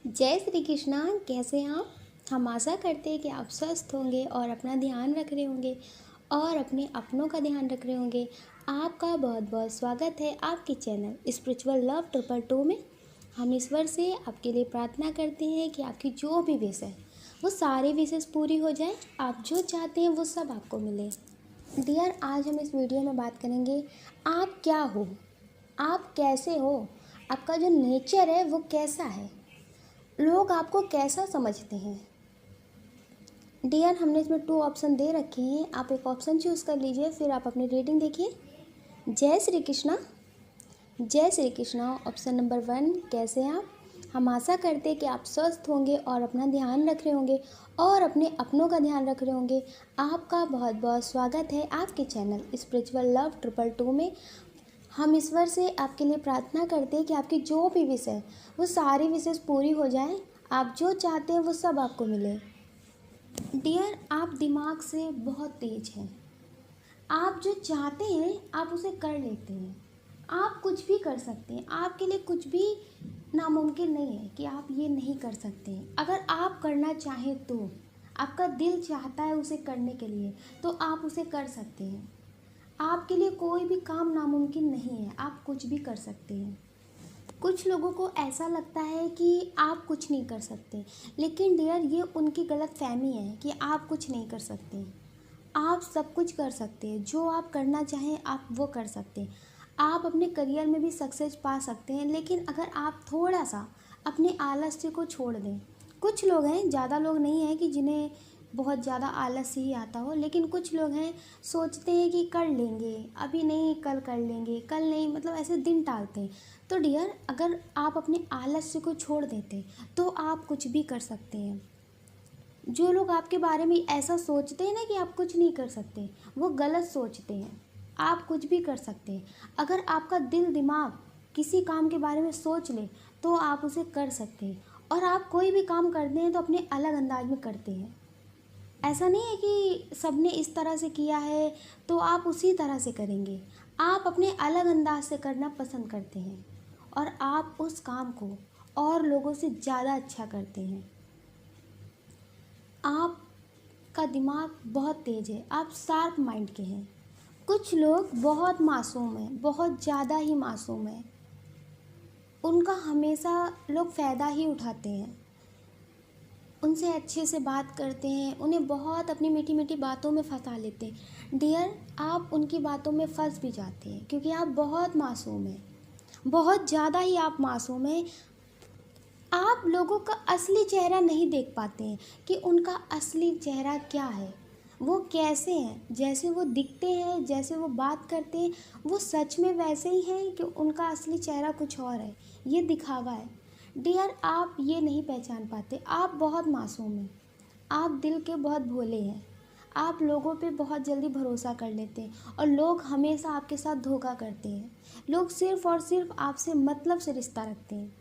जय श्री कृष्णा। कैसे हैं आप? हम आशा करते हैं कि आप स्वस्थ होंगे और अपना ध्यान रख रहे होंगे और अपने अपनों का ध्यान रख रहे होंगे। आपका बहुत बहुत स्वागत है आपके चैनल स्पिरिचुअल लव 222 में। हम ईश्वर से आपके लिए प्रार्थना करते हैं कि आपकी जो भी विश है वो सारे विशेष पूरी हो जाए। आप जो चाहते हैं वो सब आपको मिले। डियर, आज हम इस वीडियो में बात करेंगे आप क्या हो, आप कैसे हो, आपका जो नेचर है वो कैसा है, लोग आपको कैसा समझते हैं। डियर, हमने इसमें 2 ऑप्शन दे रखे हैं, आप एक ऑप्शन चूज़ कर लीजिए, फिर आप अपनी रीडिंग देखिए। जय श्री कृष्णा। जय श्री कृष्णा। ऑप्शन नंबर 1, कैसे हैं आप? हम आशा करते हैं कि आप स्वस्थ होंगे और अपना ध्यान रख रहे होंगे और अपने अपनों का ध्यान रख रहे होंगे। आपका बहुत बहुत स्वागत है आपके चैनल स्पिरिचुअल लव 222 में। हम ईश्वर से आपके लिए प्रार्थना करते हैं कि आपकी जो भी विश है वो सारी विशेष पूरी हो जाए। आप जो चाहते हैं वो सब आपको मिले। डियर, आप दिमाग से बहुत तेज हैं। आप जो चाहते हैं आप उसे कर लेते हैं। आप कुछ भी कर सकते हैं। आपके लिए कुछ भी नामुमकिन नहीं है कि आप ये नहीं कर सकते हैं। अगर आप करना चाहें तो आपका दिल चाहता है उसे करने के लिए तो आप उसे कर सकते हैं। आपके लिए कोई भी काम नामुमकिन नहीं है, आप कुछ भी कर सकते हैं। कुछ लोगों को ऐसा लगता है कि आप कुछ नहीं कर सकते, लेकिन डियर ये उनकी गलत फहमी है कि आप कुछ नहीं कर सकते। आप सब कुछ कर सकते हैं, जो आप करना चाहें आप वो कर सकते हैं। आप अपने करियर में भी सक्सेस पा सकते हैं, लेकिन अगर आप थोड़ा सा अपने आलस्य को छोड़ दें। कुछ लोग हैं, ज़्यादा लोग नहीं हैं कि जिन्हें बहुत ज़्यादा आलस ही आता हो, लेकिन कुछ लोग हैं सोचते हैं कि कर लेंगे, अभी नहीं कल कर लेंगे, कल नहीं, मतलब ऐसे दिन टालते हैं। तो डियर, अगर आप अपने आलस्य को छोड़ देते तो आप कुछ भी कर सकते हैं। जो लोग आपके बारे में ऐसा सोचते हैं ना कि आप कुछ नहीं कर सकते, वो गलत सोचते हैं। आप कुछ भी कर सकते हैं। अगर आपका दिल दिमाग किसी काम के बारे में सोच ले तो आप उसे कर सकते हैं। और आप कोई भी काम करते हैं तो अपने अलग अंदाज में करते हैं। ऐसा नहीं है कि सबने इस तरह से किया है तो आप उसी तरह से करेंगे। आप अपने अलग अंदाज से करना पसंद करते हैं और आप उस काम को और लोगों से ज़्यादा अच्छा करते हैं। आपका दिमाग बहुत तेज़ है, आप शार्प माइंड के हैं। कुछ लोग बहुत मासूम हैं, बहुत ज़्यादा ही मासूम हैं। उनका हमेशा लोग फ़ायदा ही उठाते हैं, उनसे अच्छे से बात करते हैं, उन्हें बहुत अपनी मीठी मीठी बातों में फंसा लेते हैं। डियर, आप उनकी बातों में फंस भी जाते हैं क्योंकि आप बहुत मासूम हैं, बहुत ज़्यादा ही आप मासूम हैं। आप लोगों का असली चेहरा नहीं देख पाते हैं कि उनका असली चेहरा क्या है, वो कैसे हैं। जैसे वो दिखते हैं, जैसे वो बात करते हैं, वो सच में वैसे ही हैं कि उनका असली चेहरा कुछ और है, ये दिखावा है। डियर, आप ये नहीं पहचान पाते। आप बहुत मासूम हैं, आप दिल के बहुत भोले हैं। आप लोगों पे बहुत जल्दी भरोसा कर लेते हैं और लोग हमेशा आपके साथ धोखा करते हैं। लोग सिर्फ़ और सिर्फ आपसे मतलब से रिश्ता रखते हैं।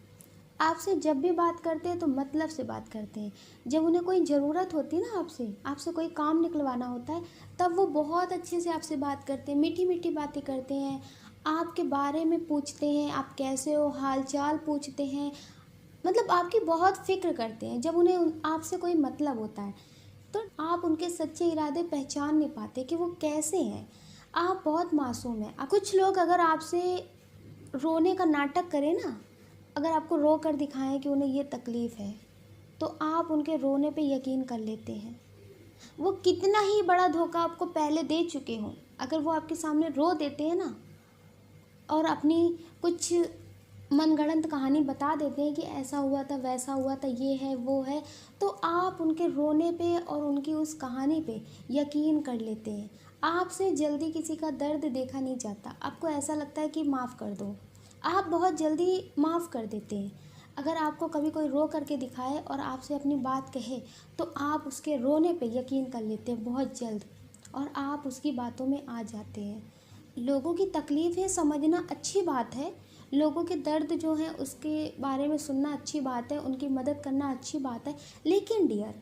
आपसे जब भी बात करते हैं तो मतलब से बात करते हैं। जब उन्हें कोई ज़रूरत होती है ना, आपसे आपसे कोई काम निकलवाना होता है, तब वो बहुत अच्छे से आपसे बात करते हैं, मीठी मीठी बातें करते हैं, आपके बारे में पूछते हैं, आप कैसे हो, हाल चाल पूछते हैं, मतलब आपकी बहुत फ़िक्र करते हैं। जब उन्हें आपसे कोई मतलब होता है तो आप उनके सच्चे इरादे पहचान नहीं पाते कि वो कैसे हैं। आप बहुत मासूम हैं। कुछ लोग अगर आपसे रोने का नाटक करें ना, अगर आपको रो कर दिखाएं कि उन्हें ये तकलीफ़ है, तो आप उनके रोने पे यकीन कर लेते हैं। वो कितना ही बड़ा धोखा आपको पहले दे चुके हों, अगर वो आपके सामने रो देते हैं ना और अपनी कुछ मनगढ़ंत कहानी बता देते हैं कि ऐसा हुआ था, वैसा हुआ था, ये है वो है, तो आप उनके रोने पे और उनकी उस कहानी पे यकीन कर लेते हैं। आपसे जल्दी किसी का दर्द देखा नहीं जाता। आपको ऐसा लगता है कि माफ़ कर दो, आप बहुत जल्दी माफ़ कर देते हैं। अगर आपको कभी कोई रो करके दिखाए और आपसे अपनी बात कहे तो आप उसके रोने पे यकीन कर लेते हैं बहुत जल्द और आप उसकी बातों में आ जाते हैं। लोगों की तकलीफ़ें समझना अच्छी बात है, लोगों के दर्द जो है उसके बारे में सुनना अच्छी बात है, उनकी मदद करना अच्छी बात है, लेकिन डियर,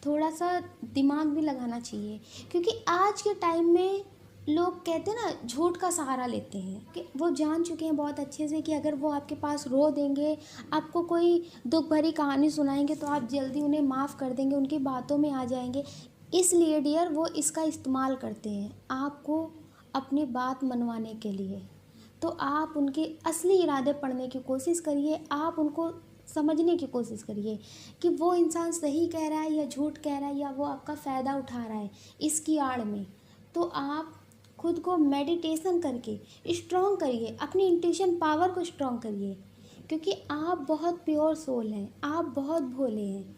थोड़ा सा दिमाग भी लगाना चाहिए। क्योंकि आज के टाइम में लोग कहते हैं ना, झूठ का सहारा लेते हैं कि वो जान चुके हैं बहुत अच्छे से कि अगर वो आपके पास रो देंगे, आपको कोई दुख भरी कहानी सुनाएंगे तो आप जल्दी उन्हें माफ़ कर देंगे, उनकी बातों में आ जाएंगे। इसलिए डियर वो इसका इस्तेमाल करते हैं आपको अपनी बात मनवाने के लिए। तो आप उनके असली इरादे पढ़ने की कोशिश करिए, आप उनको समझने की कोशिश करिए कि वो इंसान सही कह रहा है या झूठ कह रहा है, या वो आपका फ़ायदा उठा रहा है इसकी आड़ में। तो आप खुद को मेडिटेशन करके स्ट्रॉन्ग करिए, अपनी इंट्यूशन पावर को स्ट्रॉन्ग करिए, क्योंकि आप बहुत प्योर सोल हैं, आप बहुत भोले हैं।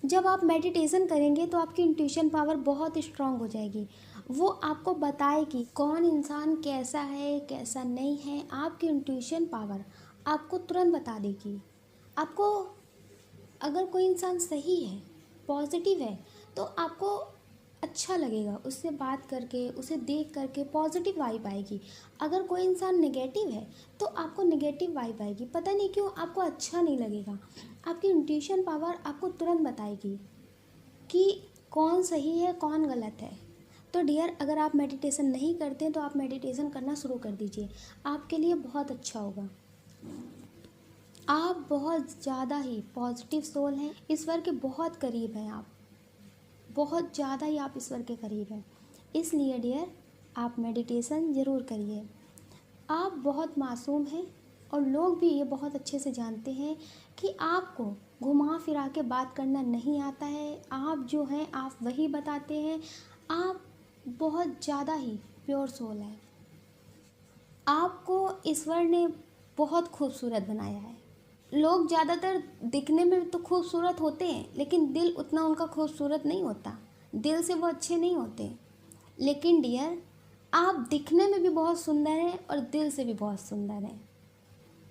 जब आप मेडिटेशन करेंगे तो आपकी इंट्यूशन पावर बहुत स्ट्रांग हो जाएगी। वो आपको बताएगी कौन इंसान कैसा है कैसा नहीं है। आपकी इंट्यूशन पावर आपको तुरंत बता देगी। आपको अगर कोई इंसान सही है, पॉजिटिव है, तो आपको अच्छा लगेगा उससे बात करके, उसे देख करके पॉजिटिव वाइब आएगी। अगर कोई इंसान नेगेटिव है तो आपको नेगेटिव वाइब आएगी, पता नहीं क्यों आपको अच्छा नहीं लगेगा। आपकी इंट्यूशन पावर आपको तुरंत बताएगी कि कौन सही है कौन गलत है। तो डियर, अगर आप मेडिटेशन नहीं करते तो आप मेडिटेशन करना शुरू कर दीजिए, आपके लिए बहुत अच्छा होगा। आप बहुत ज़्यादा ही पॉजिटिव सोल हैं, ईश्वर के बहुत करीब हैं, आप बहुत ज़्यादा ही आप ईश्वर के करीब हैं। इसलिए डियर, आप मेडिटेशन ज़रूर करिए। आप बहुत मासूम हैं और लोग भी ये बहुत अच्छे से जानते हैं कि आपको घुमा फिरा के बात करना नहीं आता है। आप जो हैं आप वही बताते हैं। आप बहुत ज़्यादा ही प्योर सोल है। आपको ईश्वर ने बहुत खूबसूरत बनाया है। लोग ज़्यादातर दिखने में तो खूबसूरत होते हैं, लेकिन दिल उतना उनका खूबसूरत नहीं होता, दिल से वो अच्छे नहीं होते। लेकिन डियर, आप दिखने में भी बहुत सुंदर हैं और दिल से भी बहुत सुंदर हैं।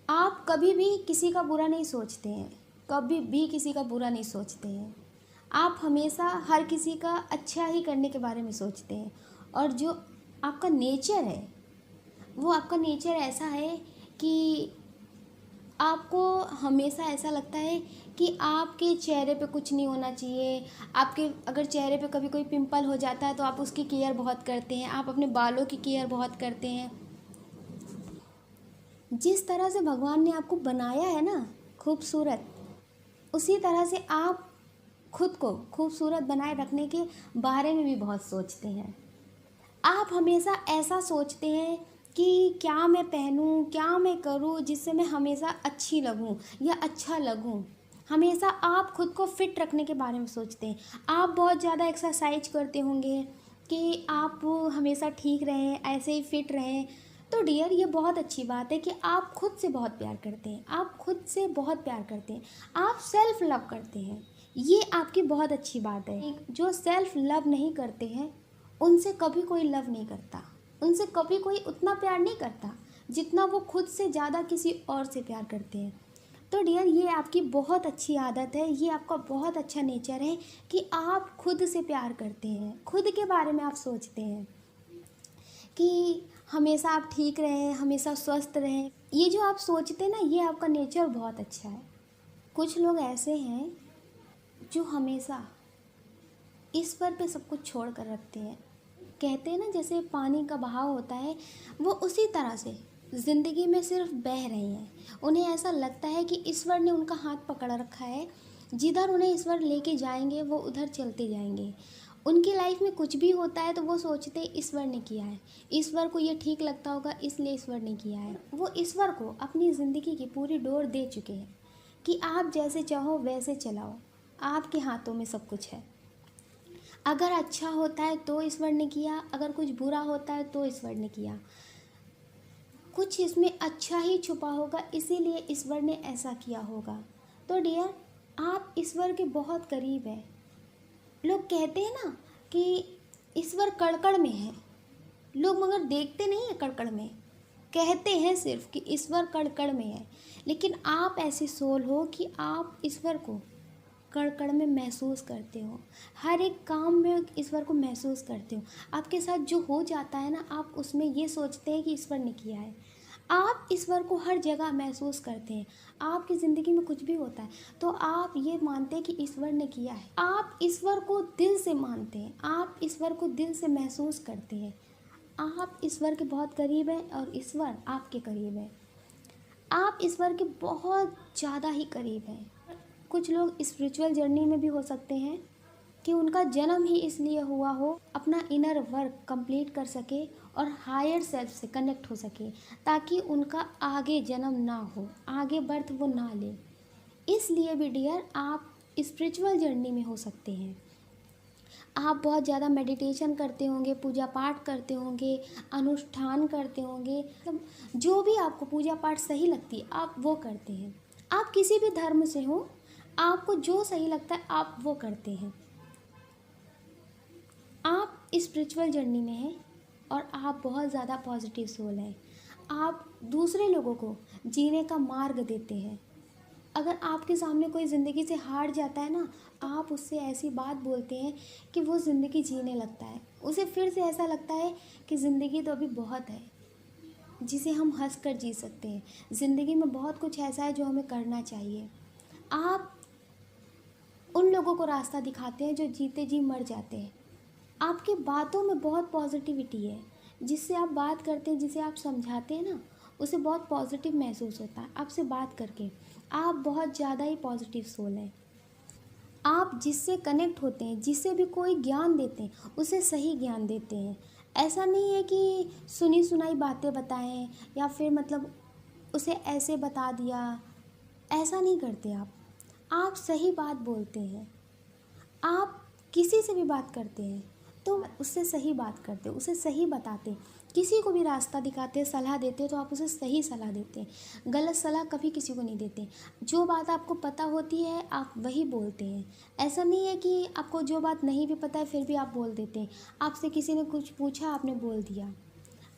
आप कभी भी किसी का बुरा नहीं सोचते हैं, कभी भी किसी का बुरा नहीं सोचते हैं। आप हमेशा हर किसी का अच्छा ही करने के बारे में सोचते हैं। और जो आपका नेचर है, वो आपका नेचर ऐसा है कि आपको हमेशा ऐसा लगता है कि आपके चेहरे पे कुछ नहीं होना चाहिए। आपके अगर चेहरे पे कभी कोई पिंपल हो जाता है तो आप उसकी केयर बहुत करते हैं, आप अपने बालों की केयर बहुत करते हैं। जिस तरह से भगवान ने आपको बनाया है ना खूबसूरत, उसी तरह से आप खुद को खूबसूरत बनाए रखने के बारे में भी बहुत सोचते हैं। आप हमेशा ऐसा सोचते हैं कि क्या मैं पहनूं, क्या मैं करूं जिससे मैं हमेशा अच्छी लगूं या अच्छा लगूं। हमेशा आप खुद को फिट रखने के बारे में सोचते हैं। आप बहुत ज़्यादा एक्सरसाइज करते होंगे कि आप हमेशा ठीक रहें, ऐसे ही फिट रहें। तो डियर, ये बहुत अच्छी बात है कि आप खुद से बहुत प्यार करते हैं, आप खुद से बहुत प्यार करते हैं, आप सेल्फ लव करते हैं। ये आपकी बहुत अच्छी बात है। जो सेल्फ लव नहीं करते हैं उनसे कभी कोई लव नहीं करता, उनसे कभी कोई उतना प्यार नहीं करता जितना वो खुद से ज़्यादा किसी और से प्यार करते हैं। तो डियर, ये आपकी बहुत अच्छी आदत है, ये आपका बहुत अच्छा नेचर है कि आप खुद से प्यार करते हैं, खुद के बारे में आप सोचते हैं कि हमेशा आप ठीक रहें, हमेशा स्वस्थ रहें। ये जो आप सोचते हैं ना, ये आपका नेचर बहुत अच्छा है। कुछ लोग ऐसे हैं जो हमेशा ईश्वर पे सब कुछ छोड़ कर रखते हैं। कहते हैं ना, जैसे पानी का बहाव होता है, वो उसी तरह से ज़िंदगी में सिर्फ बह रही हैं। उन्हें ऐसा लगता है कि ईश्वर ने उनका हाथ पकड़ रखा है, जिधर उन्हें ईश्वर लेके जाएंगे वो उधर चलते जाएंगे। उनकी लाइफ में कुछ भी होता है तो वो सोचते हैं ईश्वर ने किया है, ईश्वर को ये ठीक लगता होगा इसलिए ईश्वर ने किया है। वो ईश्वर को अपनी ज़िंदगी की पूरी डोर दे चुके हैं कि आप जैसे चाहो वैसे चलाओ, आपके हाथों में सब कुछ है। अगर अच्छा होता है तो ईश्वर ने किया, अगर कुछ बुरा होता है तो ईश्वर ने किया। कुछ इसमें अच्छा ही छुपा होगा, इसीलिए ईश्वर ने ऐसा किया होगा। तो डियर, आप ईश्वर के बहुत करीब हैं। लोग कहते हैं ना कि ईश्वर कड़कड़ में है, लोग मगर देखते नहीं है कड़कड़ में, कहते हैं सिर्फ कि ईश्वर कड़कड़ में है। लेकिन आप ऐसी सोल हो कि आप ईश्वर को कड़ में महसूस करते हो, हर एक काम में ईश्वर को महसूस करते हो। आपके साथ जो हो जाता है ना, आप उसमें ये सोचते हैं कि ईश्वर ने किया है। आप ईश्वर को हर जगह महसूस करते हैं। आपकी ज़िंदगी में कुछ भी होता है तो आप ये मानते हैं कि ईश्वर ने किया है। आप ईश्वर को दिल से मानते हैं, आप ईश्वर को दिल से महसूस करते हैं। आप ईश्वर के बहुत करीब हैं और ईश्वर आपके करीब है। आप ईश्वर के बहुत ज़्यादा ही करीब हैं। कुछ लोग स्पिरिचुअल जर्नी में भी हो सकते हैं कि उनका जन्म ही इसलिए हुआ हो अपना इनर वर्क कंप्लीट कर सके और हायर सेल्फ से कनेक्ट हो सके, ताकि उनका आगे जन्म ना हो, आगे बर्थ वो ना ले। इसलिए भी डियर आप स्पिरिचुअल जर्नी में हो सकते हैं। आप बहुत ज़्यादा मेडिटेशन करते होंगे, पूजा पाठ करते होंगे, अनुष्ठान करते होंगे, मतलब जो भी आपको पूजा पाठ सही लगती है आप वो करते हैं। आप किसी भी धर्म से हो, आपको जो सही लगता है आप वो करते हैं। आप स्पिरिचुअल जर्नी में हैं और आप बहुत ज़्यादा पॉजिटिव सोल हैं। आप दूसरे लोगों को जीने का मार्ग देते हैं। अगर आपके सामने कोई ज़िंदगी से हार जाता है ना, आप उससे ऐसी बात बोलते हैं कि वो ज़िंदगी जीने लगता है। उसे फिर से ऐसा लगता है कि ज़िंदगी तो अभी बहुत है जिसे हम हंस कर जी सकते हैं। ज़िंदगी में बहुत कुछ ऐसा है जो हमें करना चाहिए। आप उन लोगों को रास्ता दिखाते हैं जो जीते जी मर जाते हैं। आपकी बातों में बहुत पॉजिटिविटी है। जिससे आप बात करते हैं, जिसे आप समझाते हैं ना, उसे बहुत पॉजिटिव महसूस होता है आपसे बात करके। आप बहुत ज़्यादा ही पॉजिटिव सोल हैं। आप जिससे कनेक्ट होते हैं, जिसे भी कोई ज्ञान देते हैं, उसे सही ज्ञान देते हैं। ऐसा नहीं है कि सुनी सुनाई बातें बताएं या फिर मतलब उसे ऐसे बता दिया, ऐसा नहीं करते आप सही बात बोलते हैं। आप किसी से भी बात करते हैं तो उससे सही बात करते हैं, उसे सही बताते हैं। किसी को भी रास्ता दिखाते हैं, सलाह देते हैं तो आप उसे सही सलाह देते हैं। गलत सलाह कभी किसी को नहीं देते। जो बात आपको पता होती है आप वही बोलते हैं। ऐसा नहीं है कि आपको जो बात नहीं भी पता है फिर भी आप बोल देते हैं। आपसे किसी ने कुछ पूछा, आपने बोल दिया।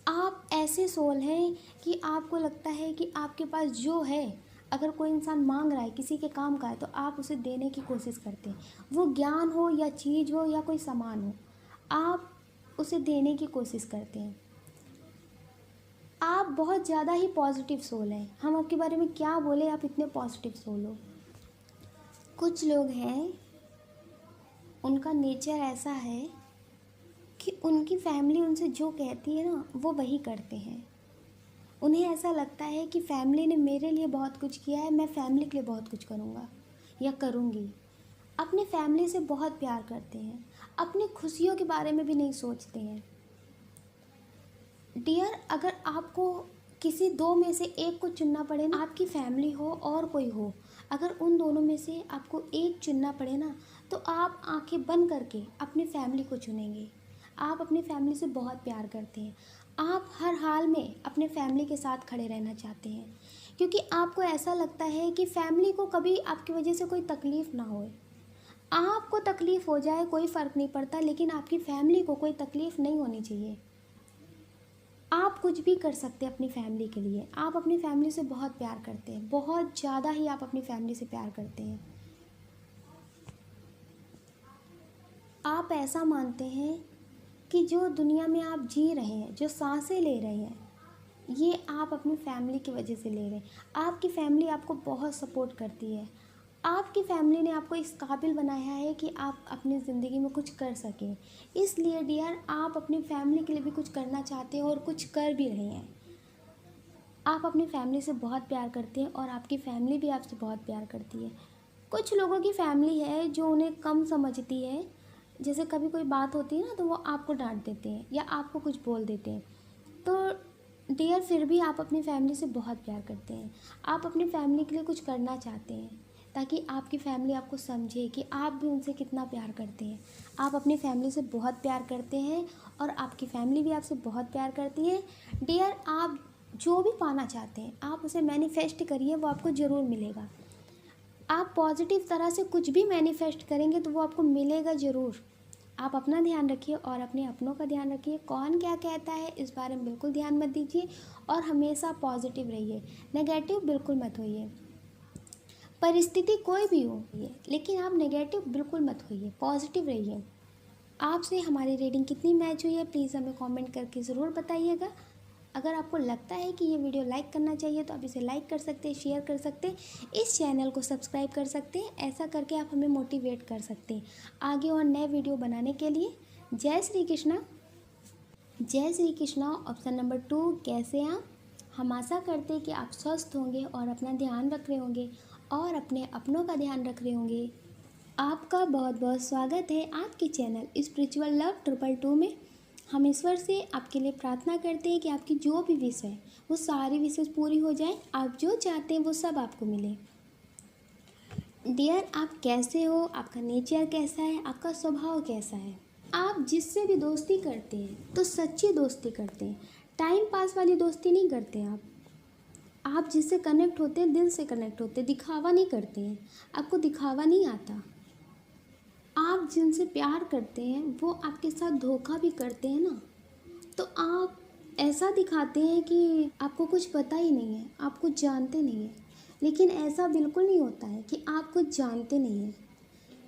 आप ऐसे सोल हैं कि आपको लगता है कि आपके पास जो है, अगर कोई इंसान मांग रहा है, किसी के काम का है, तो आप उसे देने की कोशिश करते हैं। वो ज्ञान हो या चीज़ हो या कोई सामान हो, आप उसे देने की कोशिश करते हैं। आप बहुत ज़्यादा ही पॉजिटिव सोल हैं। हम आपके बारे में क्या बोले, आप इतने पॉजिटिव सोल हो। कुछ लोग हैं, उनका नेचर ऐसा है कि उनकी फैमिली उनसे जो कहती है ना वो वही करते हैं। उन्हें ऐसा लगता है कि फैमिली ने मेरे लिए बहुत कुछ किया है, मैं फैमिली के लिए बहुत कुछ करूँगा या करूँगी। अपने फैमिली से बहुत प्यार करते हैं, अपनी खुशियों के बारे में भी नहीं सोचते हैं। डियर, अगर आपको किसी दो में से एक को चुनना पड़े ना, आपकी फैमिली हो और कोई हो, अगर उन दोनों में से आपको एक चुनना पड़े ना, तो आप आंखें बंद करके अपनी फैमिली को चुनेंगे। आप अपनी फैमिली से बहुत प्यार करते हैं। आप हर हाल में अपने फैमिली के साथ खड़े रहना चाहते हैं, क्योंकि आपको ऐसा लगता है कि फैमिली को कभी आपकी वजह से कोई तकलीफ़ ना होए। आपको तकलीफ़ हो जाए कोई फ़र्क नहीं पड़ता, लेकिन आपकी फैमिली को कोई तकलीफ़ नहीं होनी चाहिए। आप कुछ भी कर सकते हैं अपनी फैमिली के लिए। आप अपनी फैमिली से बहुत प्यार करते हैं, बहुत ज़्यादा ही आप अपनी फैमिली से प्यार करते हैं। आप ऐसा मानते हैं कि जो दुनिया में आप जी रहे हैं, जो सांसें ले रहे हैं, ये आप अपनी फैमिली की वजह से ले रहे हैं। आपकी फैमिली आपको बहुत सपोर्ट करती है। आपकी फैमिली ने आपको इस काबिल बनाया है कि आप अपनी ज़िंदगी में कुछ कर सकें। इसलिए डियर, आप अपनी फैमिली के लिए भी कुछ करना चाहते हैं और कुछ कर भी रहे हैं। आप अपनी फैमिली से बहुत प्यार करते हैं और आपकी फैमिली भी आपसे बहुत प्यार करती है। कुछ लोगों की फैमिली है जो उन्हें कम समझती है। जैसे कभी कोई बात होती है ना, तो वो आपको डांट देते हैं या आपको कुछ बोल देते हैं। तो डियर, फिर भी आप अपनी फैमिली से बहुत प्यार करते हैं। आप अपनी फैमिली के लिए कुछ करना चाहते हैं ताकि आपकी फैमिली आपको समझे कि आप भी उनसे कितना प्यार करते हैं। आप अपनी फैमिली से बहुत प्यार करते हैं और आपकी फैमिली भी आपसे बहुत प्यार करती है। डियर, आप जो भी पाना चाहते हैं आप उसे मैनिफेस्ट करिए, वो आपको ज़रूर मिलेगा। आप पॉजिटिव तरह से कुछ भी मैनिफेस्ट करेंगे तो वो आपको मिलेगा ज़रूर। आप अपना ध्यान रखिए और अपने अपनों का ध्यान रखिए। कौन क्या कहता है इस बारे में बिल्कुल ध्यान मत दीजिए और हमेशा पॉजिटिव रहिए, नेगेटिव बिल्कुल मत होइए। परिस्थिति कोई भी हो, लेकिन आप नेगेटिव बिल्कुल मत होइए, पॉजिटिव रहिए। आपसे हमारी रीडिंग कितनी मैच हुई है प्लीज़ हमें कमेंट करके ज़रूर बताइएगा। अगर आपको लगता है कि ये वीडियो लाइक करना चाहिए तो आप इसे लाइक कर सकते हैं, शेयर कर सकते हैं, इस चैनल को सब्सक्राइब कर सकते हैं। ऐसा करके आप हमें मोटिवेट कर सकते हैं आगे और नए वीडियो बनाने के लिए। जय श्री कृष्णा। जय श्री कृष्णा। ऑप्शन नंबर 2, कैसे आप? हम आशा करते हैं कि आप स्वस्थ होंगे और अपना ध्यान रख रहे होंगे और अपने अपनों का ध्यान रख रहे होंगे। आपका बहुत बहुत स्वागत है आपके चैनल स्पिरिचुअल लव 222 में। हम ईश्वर से आपके लिए प्रार्थना करते हैं कि आपकी जो भी विश है वो सारी विशेष पूरी हो जाए। आप जो चाहते हैं वो सब आपको मिले। डियर, आप कैसे हो? आपका नेचर कैसा है? आपका स्वभाव कैसा है? आप जिससे भी दोस्ती करते हैं तो सच्ची दोस्ती करते हैं, टाइम पास वाली दोस्ती नहीं करते। आप जिससे कनेक्ट होते हैं दिल से कनेक्ट होते हैं, दिखावा नहीं करते हैं। आपको दिखावा नहीं आता। आप जिनसे प्यार करते हैं वो आपके साथ धोखा भी करते हैं ना, तो आप ऐसा दिखाते हैं कि आपको कुछ पता ही नहीं है, आप कुछ जानते नहीं हैं। लेकिन ऐसा बिल्कुल नहीं होता है कि आप कुछ जानते नहीं हैं।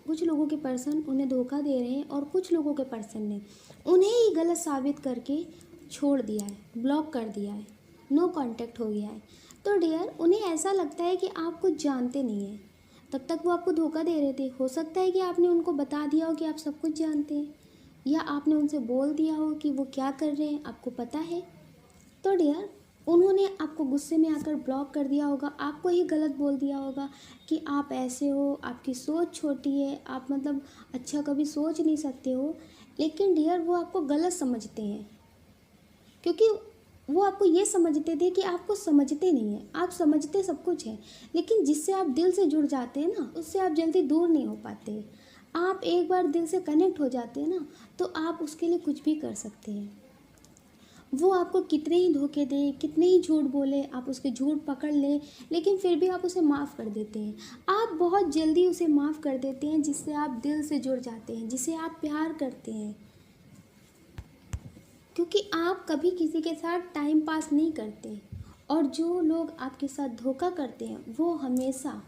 कुछ लोगों के पर्सन उन्हें धोखा दे रहे हैं और कुछ लोगों के पर्सन ने उन्हें ही गलत साबित करके छोड़ दिया है, ब्लॉक कर दिया है, नो कांटेक्ट हो गया है। तो डियर, उन्हें ऐसा लगता है कि आप कुछ जानते नहीं हैं, तब तक वो आपको धोखा दे रहे थे। हो सकता है कि आपने उनको बता दिया हो कि आप सब कुछ जानते हैं, या आपने उनसे बोल दिया हो कि वो क्या कर रहे हैं आपको पता है। तो डियर, उन्होंने आपको गुस्से में आकर ब्लॉक कर दिया होगा, आपको ही गलत बोल दिया होगा कि आप ऐसे हो, आपकी सोच छोटी है, आप मतलब अच्छा कभी सोच नहीं सकते हो। लेकिन डियर, वो आपको गलत समझते हैं, क्योंकि वो आपको ये समझते थे कि आपको समझते नहीं हैं। आप समझते सब कुछ है, लेकिन जिससे आप दिल से जुड़ जाते हैं ना, उससे आप जल्दी दूर नहीं हो पाते। आप एक बार दिल से कनेक्ट हो जाते हैं ना, तो आप उसके लिए कुछ भी कर सकते हैं। वो आपको कितने ही धोखे दे, कितने ही झूठ बोले, आप उसके झूठ पकड़ लें, लेकिन फिर भी आप उसे माफ़ कर देते हैं। आप बहुत जल्दी उसे माफ़ कर देते हैं, जिससे आप दिल से जुड़ जाते हैं, जिसे आप प्यार करते हैं। क्योंकि आप कभी किसी के साथ टाइम पास नहीं करते, और जो लोग आपके साथ धोखा करते हैं वो हमेशा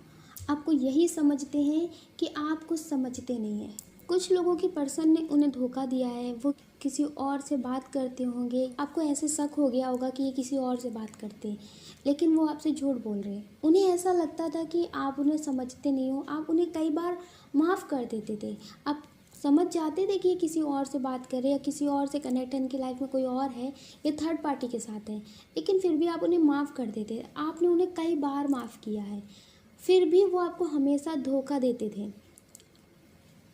आपको यही समझते हैं कि आप कुछ समझते नहीं हैं। कुछ लोगों की पर्सन ने उन्हें धोखा दिया है, वो किसी और से बात करते होंगे, आपको ऐसे शक हो गया होगा कि ये किसी और से बात करते हैं, लेकिन वो आपसे झूठ बोल रहे हैं। उन्हें ऐसा लगता था कि आप उन्हें समझते नहीं हो, आप उन्हें कई बार माफ़ कर देते थे। आप समझ जाते थे कि ये किसी और से बात करे या किसी और से कनेक्ट है, इनकी लाइफ में कोई और है, ये थर्ड पार्टी के साथ है, लेकिन फिर भी आप उन्हें माफ़ कर देते। आपने उन्हें कई बार माफ़ किया है, फिर भी वो आपको हमेशा धोखा देते थे।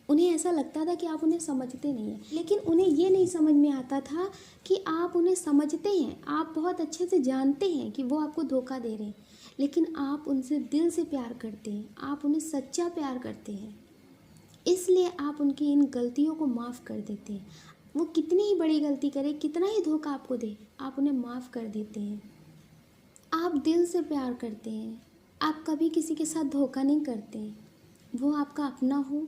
उन्हें ऐसा लगता था कि आप उन्हें समझते नहीं हैं, लेकिन उन्हें ये नहीं समझ में आता था कि आप उन्हें समझते हैं, आप बहुत अच्छे से जानते हैं कि वो आपको धोखा दे रहे हैं, लेकिन आप उनसे दिल से प्यार करते हैं, आप उन्हें सच्चा प्यार करते हैं, इसलिए आप उनकी इन गलतियों को माफ़ कर देते हैं। वो कितनी ही बड़ी गलती करे, कितना ही धोखा आपको दे, आप उन्हें माफ़ कर देते हैं। आप दिल से प्यार करते हैं, आप कभी किसी के साथ धोखा नहीं करते, वो आपका अपना हो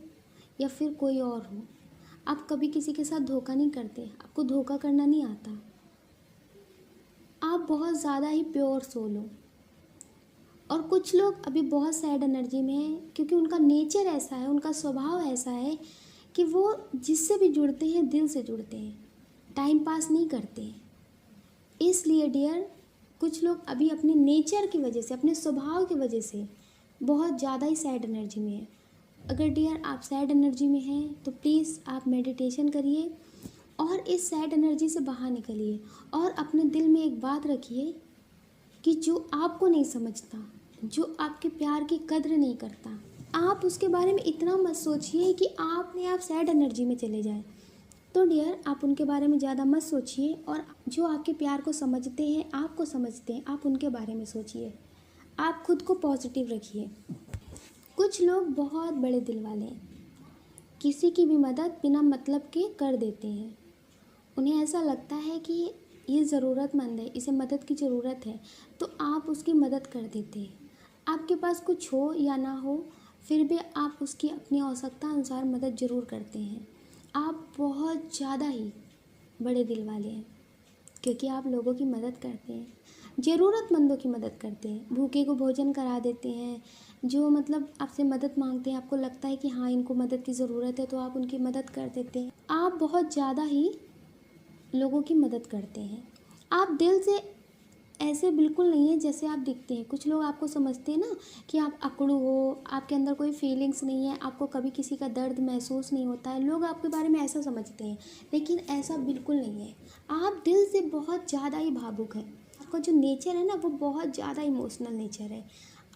या फिर कोई और हो। आप कभी किसी के साथ धोखा नहीं करते, आपको धोखा करना नहीं आता। आप बहुत ज़्यादा ही प्योर सोल हो। और कुछ लोग अभी बहुत सैड एनर्जी में हैं, क्योंकि उनका नेचर ऐसा है, उनका स्वभाव ऐसा है कि वो जिससे भी जुड़ते हैं दिल से जुड़ते हैं, टाइम पास नहीं करते। इसलिए डियर, कुछ लोग अभी अपने नेचर की वजह से, अपने स्वभाव की वजह से बहुत ज़्यादा ही सैड एनर्जी में है। अगर डियर आप सैड एनर्जी में हैं तो प्लीज़ आप मेडिटेशन करिए और इस सैड एनर्जी से बाहर निकलिए, और अपने दिल में एक बात रखिए कि जो आपको नहीं समझता, जो आपके प्यार की कद्र नहीं करता, आप उसके बारे में इतना मत सोचिए कि आपने आप सैड एनर्जी में चले जाएं। तो डियर, आप उनके बारे में ज़्यादा मत सोचिए, और जो आपके प्यार को समझते हैं, आपको समझते हैं, आप उनके बारे में सोचिए। आप खुद को पॉजिटिव रखिए। कुछ लोग बहुत बड़े दिल वाले हैं, किसी की भी मदद बिना मतलब के कर देते हैं। उन्हें ऐसा लगता है कि ये ज़रूरतमंद है, इसे मदद की ज़रूरत है, तो आप उसकी मदद कर देते हैं। आपके पास कुछ हो या ना हो, फिर भी आप उसकी अपनी आवश्यकता अनुसार मदद ज़रूर करते हैं। आप बहुत ज़्यादा ही बड़े दिल वाले हैं, क्योंकि आप लोगों की मदद करते हैं, ज़रूरतमंदों की मदद करते हैं, भूखे को भोजन करा देते हैं, जो मतलब आपसे मदद मांगते हैं, आपको लगता है कि हाँ इनको मदद की ज़रूरत है, तो आप उनकी मदद कर देते हैं। आप बहुत ज़्यादा ही लोगों की मदद करते हैं। आप दिल से ऐसे बिल्कुल नहीं है जैसे आप दिखते हैं। कुछ लोग आपको समझते हैं ना कि आप अकड़ू हो, आपके अंदर कोई फीलिंग्स नहीं है, आपको कभी किसी का दर्द महसूस नहीं होता है, लोग आपके बारे में ऐसा समझते हैं। लेकिन ऐसा बिल्कुल नहीं है। आप दिल से बहुत ज़्यादा ही भावुक हैं। आपका जो नेचर है ना वो बहुत ज़्यादा इमोशनल नेचर है।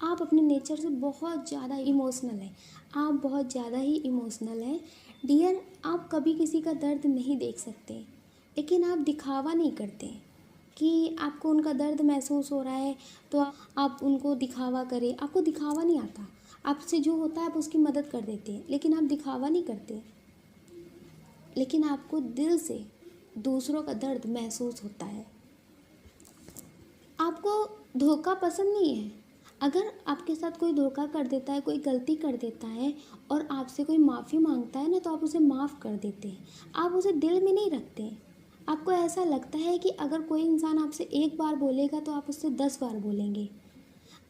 आप अपने नेचर से बहुत ज़्यादा इमोशनल हैं। आप बहुत ज़्यादा ही इमोशनल हैं डियर। आप कभी किसी का दर्द नहीं देख सकते, लेकिन आप दिखावा नहीं करते कि आपको उनका दर्द महसूस हो रहा है तो आप उनको दिखावा करें। आपको दिखावा नहीं आता। आपसे जो होता है आप उसकी मदद कर देते हैं, लेकिन आप दिखावा नहीं करते। लेकिन आपको दिल से दूसरों का दर्द महसूस होता है। आपको धोखा पसंद नहीं है। अगर आपके साथ कोई धोखा कर देता है, कोई गलती कर देता है और आपसे कोई माफ़ी मांगता है ना, तो आप उसे माफ़ कर देते हैं। आप उसे दिल में नहीं रखते। आपको ऐसा लगता है कि अगर कोई इंसान आपसे एक बार बोलेगा तो आप उससे 10 बार बोलेंगे।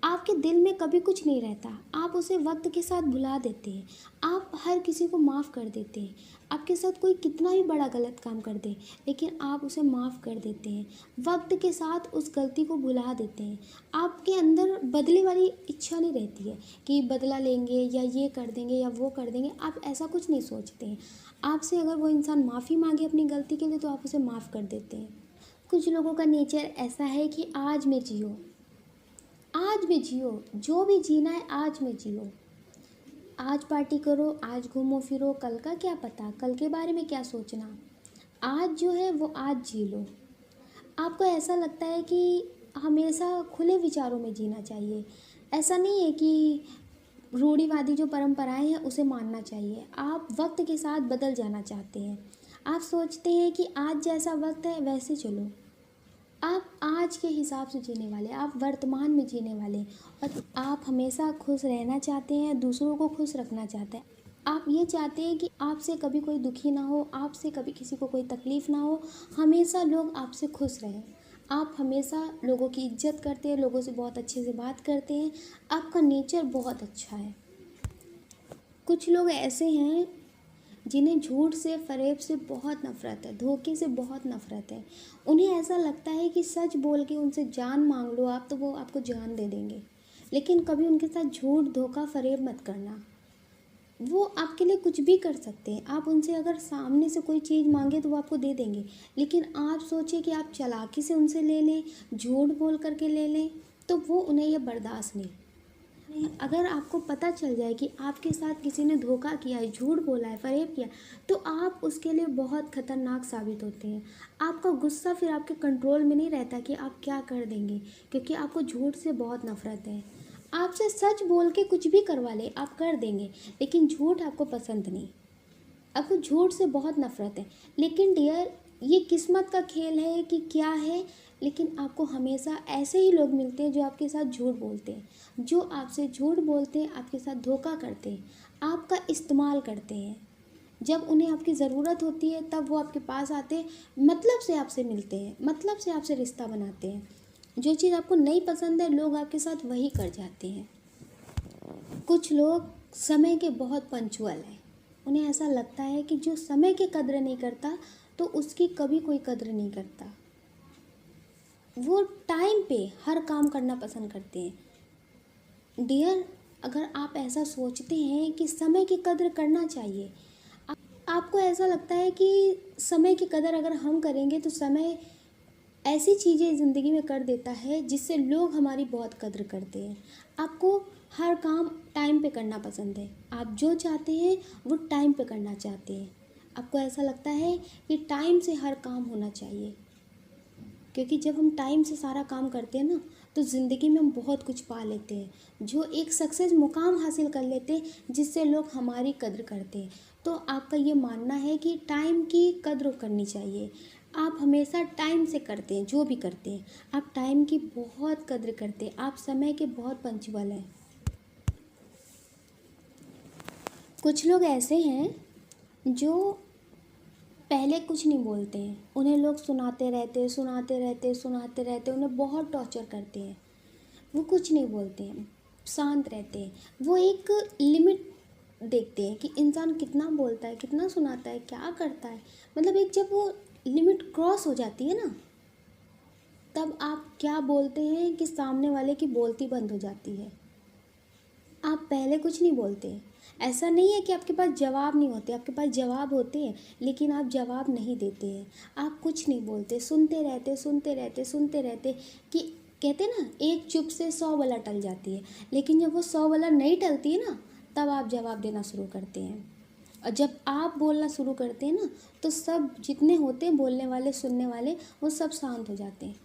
आपके दिल में कभी कुछ नहीं रहता। आप उसे वक्त के साथ भुला देते हैं। आप हर किसी को माफ़ कर देते हैं। आपके साथ कोई कितना भी बड़ा गलत काम कर दे, लेकिन आप उसे माफ़ कर देते हैं। वक्त के साथ उस गलती को भुला देते हैं। आपके अंदर बदले वाली इच्छा नहीं रहती है कि बदला लेंगे या ये कर देंगे या वो कर देंगे। आप ऐसा कुछ नहीं सोचते हैं। आपसे अगर वो इंसान माफ़ी मांगे अपनी गलती के लिए तो आप उसे माफ़ कर देते हैं। कुछ लोगों का नेचर ऐसा है कि आज में जियो, आज में जियो, जो भी जीना है आज में जियो। आज पार्टी करो, आज घूमो फिरो, कल का क्या पता, कल के बारे में क्या सोचना। आज जो है वो आज जी लो। आपको ऐसा लगता है कि हमेशा खुले विचारों में जीना चाहिए। ऐसा नहीं है कि रूढ़िवादी जो परंपराएं हैं उसे मानना चाहिए। आप वक्त के साथ बदल जाना चाहते हैं। आप सोचते हैं कि आज जैसा वक्त है वैसे चलो। आप आज के हिसाब से जीने वाले, आप वर्तमान में जीने वाले, और आप हमेशा खुश रहना चाहते हैं, दूसरों को खुश रखना चाहते हैं। आप ये चाहते हैं कि आपसे कभी कोई दुखी ना हो, आपसे कभी किसी को कोई तकलीफ़ ना हो, हमेशा लोग आपसे खुश रहें। आप हमेशा लोगों की इज्जत करते हैं, लोगों से बहुत अच्छे से बात करते हैं। आपका नेचर बहुत अच्छा है। कुछ लोग ऐसे हैं जिन्हें झूठ से, फ़रेब से बहुत नफ़रत है, धोखे से बहुत नफ़रत है। उन्हें ऐसा लगता है कि सच बोल के उनसे जान मांग लो आप तो वो आपको जान दे देंगे। लेकिन कभी उनके साथ झूठ, धोखा, फ़रेब मत करना। वो आपके लिए कुछ भी कर सकते हैं। आप उनसे अगर सामने से कोई चीज़ मांगे तो वो आपको दे देंगे। लेकिन आप सोचिए कि आप चालाकी से उनसे ले लें, झूठ बोल करके ले लें, तो वो उन्हें यह बर्दाश्त नहीं। अगर आपको पता चल जाए कि आपके साथ किसी ने धोखा किया है, झूठ बोला है, फ़रेब किया, तो आप उसके लिए बहुत ख़तरनाक साबित होते हैं। आपका गुस्सा फिर आपके कंट्रोल में नहीं रहता कि आप क्या कर देंगे, क्योंकि आपको झूठ से बहुत नफ़रत है। आपसे सच बोल के कुछ भी करवा ले आप कर देंगे, लेकिन झूठ आपको पसंद नहीं। आपको झूठ से बहुत नफ़रत है। लेकिन डियर, ये किस्मत का खेल है कि क्या है, लेकिन आपको हमेशा ऐसे ही लोग मिलते हैं जो आपके साथ झूठ बोलते हैं, जो आपसे झूठ बोलते हैं, आपके साथ धोखा करते हैं, आपका इस्तेमाल करते हैं। जब उन्हें आपकी ज़रूरत होती है तब वो आपके पास आते हैं, मतलब से आपसे मिलते हैं, मतलब से आपसे रिश्ता बनाते हैं। जो चीज़ आपको नहीं पसंद है लोग आपके साथ वही कर जाते हैं। कुछ लोग समय के बहुत पंचुअल हैं। उन्हें ऐसा लगता है कि जो समय की कद्र नहीं करता तो उसकी कभी कोई कद्र नहीं करता। वो टाइम पे हर काम करना पसंद करते हैं। डियर, अगर आप ऐसा सोचते हैं कि समय की कद्र करना चाहिए, आपको ऐसा लगता है कि समय की कदर अगर हम करेंगे तो समय ऐसी चीज़ें ज़िंदगी में कर देता है जिससे लोग हमारी बहुत कद्र करते हैं। आपको हर काम टाइम पे करना पसंद है। आप जो चाहते हैं वो टाइम पे करना चाहते हैं। आपको ऐसा लगता है कि टाइम से हर काम होना चाहिए, क्योंकि जब हम टाइम से सारा काम करते हैं ना तो ज़िंदगी में हम बहुत कुछ पा लेते हैं, जो एक सक्सेस मुकाम हासिल कर लेते हैं जिससे लोग हमारी कद्र करते हैं। तो आपका ये मानना है कि टाइम की कद्र करनी चाहिए। आप हमेशा टाइम से करते हैं, जो भी करते हैं आप टाइम की बहुत कद्र करते हैं, आप समय के बहुत पंक्चुअल हैं। कुछ लोग ऐसे हैं जो पहले कुछ नहीं बोलते हैं, उन्हें लोग सुनाते रहते, सुनाते रहते, सुनाते रहते, उन्हें बहुत टॉर्चर करते हैं। वो कुछ नहीं बोलते हैं, शांत रहते हैं। वो एक लिमिट देखते हैं कि इंसान कितना बोलता है, कितना सुनाता है, क्या करता है। मतलब एक जब वो लिमिट क्रॉस हो जाती है ना, तब आप क्या बोलते हैं कि सामने वाले की बोलती बंद हो जाती है। आप पहले कुछ नहीं बोलते। ऐसा नहीं है कि आपके पास जवाब नहीं होते, आपके पास जवाब होते हैं, लेकिन आप जवाब नहीं देते हैं। आप कुछ नहीं बोलते, सुनते रहते सुनते रहते सुनते रहते। कि कहते ना, एक चुप से 100 बला टल जाती है, लेकिन जब वो 100 बला नहीं टलती है ना, तब आप जवाब देना शुरू करते हैं। और जब आप बोलना शुरू करते हैं ना, तो सब जितने होते हैं बोलने वाले सुनने वाले, वो सब शांत हो जाते हैं।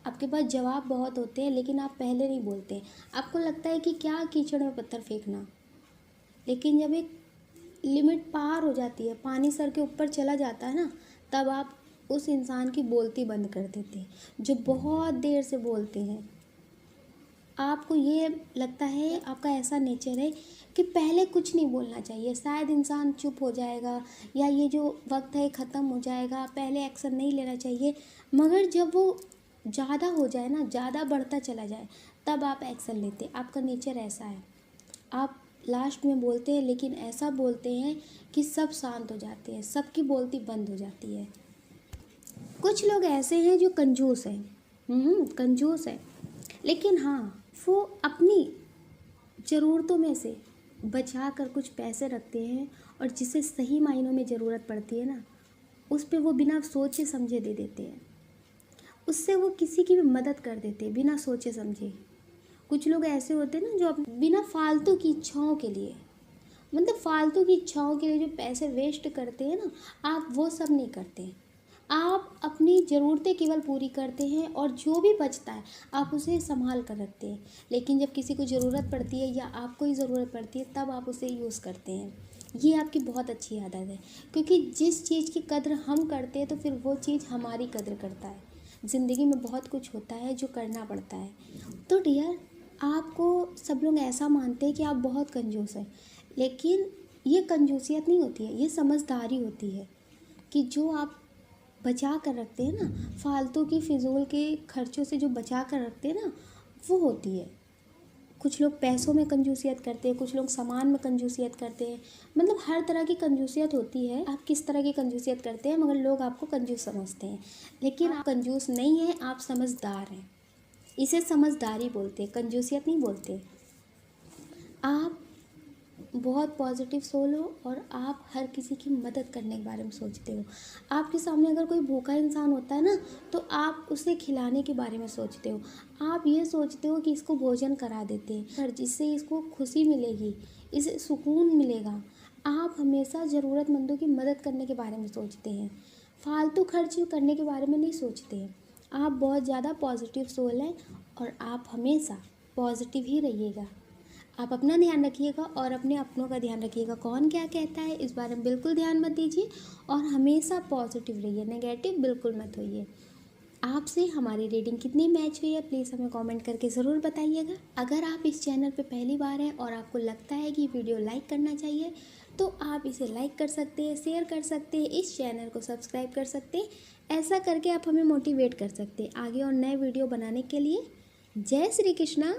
आपके पास जवाब बहुत होते हैं, लेकिन आप पहले नहीं बोलते। आपको लगता है कि क्या कीचड़ में पत्थर फेंकना, लेकिन जब एक लिमिट पार हो जाती है, पानी सर के ऊपर चला जाता है ना, तब आप उस इंसान की बोलती बंद कर देते हैं जो बहुत देर से बोलते हैं। आपको ये लगता है, आपका ऐसा नेचर है कि पहले कुछ नहीं बोलना चाहिए, शायद इंसान चुप हो जाएगा, या ये जो वक्त है ख़त्म हो जाएगा, पहले एक्शन नहीं लेना चाहिए। मगर जब वो ज़्यादा हो जाए ना, ज़्यादा बढ़ता चला जाए, तब आप एक्शन लेते। आपका नेचर ऐसा है। आप लास्ट में बोलते हैं, लेकिन ऐसा बोलते हैं कि सब शांत हो जाते हैं, सबकी बोलती बंद हो जाती है। कुछ लोग ऐसे हैं जो कंजूस हैं, कंजूस है, लेकिन हाँ, वो अपनी ज़रूरतों में से बचा कर कुछ पैसे रखते हैं, और जिसे सही मायनों में ज़रूरत पड़ती है ना, उस पे वो बिना सोचे समझे दे देते हैं। उससे वो किसी की भी मदद कर देते हैं बिना सोचे समझे। कुछ लोग ऐसे होते हैं ना, जो बिना फालतू की इच्छाओं के लिए, मतलब फालतू की इच्छाओं के लिए जो पैसे वेस्ट करते हैं ना, आप वो सब नहीं करते। आप अपनी ज़रूरतें केवल पूरी करते हैं, और जो भी बचता है आप उसे संभाल कर रखते हैं। लेकिन जब किसी को ज़रूरत पड़ती है, या आपको ही ज़रूरत पड़ती है, तब आप उसे यूज़ करते हैं। ये आपकी बहुत अच्छी आदत है, क्योंकि जिस चीज़ की कद्र हम करते हैं, तो फिर वो चीज़ हमारी कद्र करता है। ज़िंदगी में बहुत कुछ होता है जो करना पड़ता है। तो डियर, आपको सब लोग ऐसा मानते हैं कि आप बहुत कंजूस हैं, लेकिन ये कंजूसियत नहीं होती है, ये समझदारी होती है। कि जो आप बचा कर रखते हैं ना, फालतू की फिजूल के खर्चों से जो बचा कर रखते हैं ना, वो होती है। कुछ लोग पैसों में कंजूसियत करते हैं, कुछ लोग सामान में कंजूसियत करते हैं, मतलब हर तरह की कंजूसियत होती है। आप किस तरह की कंजूसियत करते हैं, मगर लोग आपको कंजूस समझते हैं। लेकिन आप कंजूस नहीं हैं, आप समझदार हैं। इसे समझदारी बोलते हैं, कंजूसियत नहीं बोलते। आप बहुत पॉजिटिव सोल हो, और आप हर किसी की मदद करने के बारे में सोचते हो। आपके सामने अगर कोई भूखा इंसान होता है ना, तो आप उसे खिलाने के बारे में सोचते हो। आप ये सोचते हो कि इसको भोजन करा देते हैं, जिससे इसको खुशी मिलेगी, इसे सुकून मिलेगा। आप हमेशा ज़रूरतमंदों की मदद करने के बारे में सोचते हैं, फालतू खर्च करने के बारे में नहीं सोचते हैं। आप बहुत ज़्यादा पॉजिटिव सोल हैं, और आप हमेशा पॉजिटिव ही रहिएगा। आप अपना ध्यान रखिएगा, और अपने अपनों का ध्यान रखिएगा। कौन क्या कहता है इस बारे में बिल्कुल ध्यान मत दीजिए, और हमेशा पॉजिटिव रहिए, नेगेटिव बिल्कुल मत होइए। आपसे हमारी रीडिंग कितनी मैच हुई है, प्लीज़ हमें कमेंट करके ज़रूर बताइएगा। अगर आप इस चैनल पे पहली बार हैं, और आपको लगता है कि वीडियो लाइक करना चाहिए, तो आप इसे लाइक कर सकते हैं, शेयर कर सकते हैं, इस चैनल को सब्सक्राइब कर सकते हैं। ऐसा करके आप हमें मोटिवेट कर सकते हैं आगे और नए वीडियो बनाने के लिए। जय श्री कृष्णा।